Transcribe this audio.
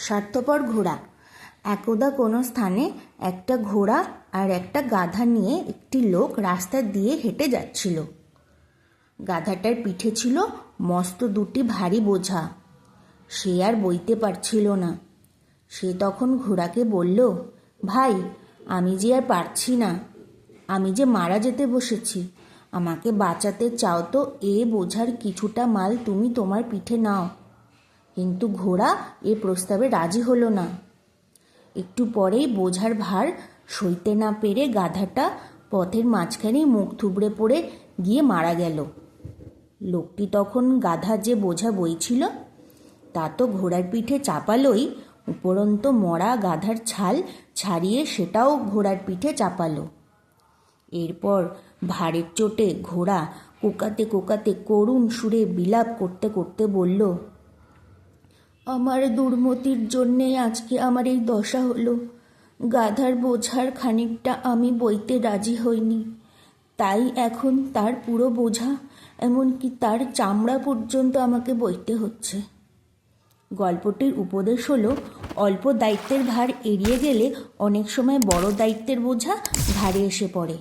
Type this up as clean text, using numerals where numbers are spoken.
স্বার্থপর ঘোড়া। একদা কোনো স্থানে একটা ঘোড়া আর একটা গাধা নিয়ে একটি লোক রাস্তা দিয়ে হেঁটে যাচ্ছিল। গাধাটার পিঠে ছিল মস্ত দুটি ভারী বোঝা। সে আর বইতে পারছিল না। সে তখন ঘোড়াকে বলল, ভাই, আমি যে আর পারছি না, আমি যে মারা যেতে বসেছি, আমাকে বাঁচাতে চাও তো এ বোঝার কিছুটা মাল তুমি তোমার পিঠে নাও। কিন্তু ঘোড়া এ প্রস্তাবে রাজি হলো না। একটু পরেই বোঝার ভার সইতে না পেরে গাধাটা পথের মাঝখানেই মুখ থুবড়ে পড়ে গিয়ে মারা গেল। লোকটি তখন গাধা যে বোঝা বইছিল তা তো ঘোড়ার পিঠে চাপালোই, উপরন্ত মরা গাধার ছাল ছাড়িয়ে সেটাও ঘোড়ার পিঠে চাপালো। এরপর ভারের চোটে ঘোড়া কোকাতে কোকাতে করুণ সুরে বিলাপ করতে করতে বলল, আমার দুর্মতির জন্যে আজকে আমার এই দশা হলো। গাধার বোঝার খানিকটা আমি বইতে রাজি হইনি, তাই এখন তার পুরো বোঝা, এমনকি তার চামড়া পর্যন্ত আমাকে বইতে হচ্ছে। গল্পটির উপদেশ হলো, অল্প দায়িত্বের ভার এড়িয়ে গেলে অনেক সময় বড় দায়িত্বের বোঝা ঘাড়ে এসে পড়ে।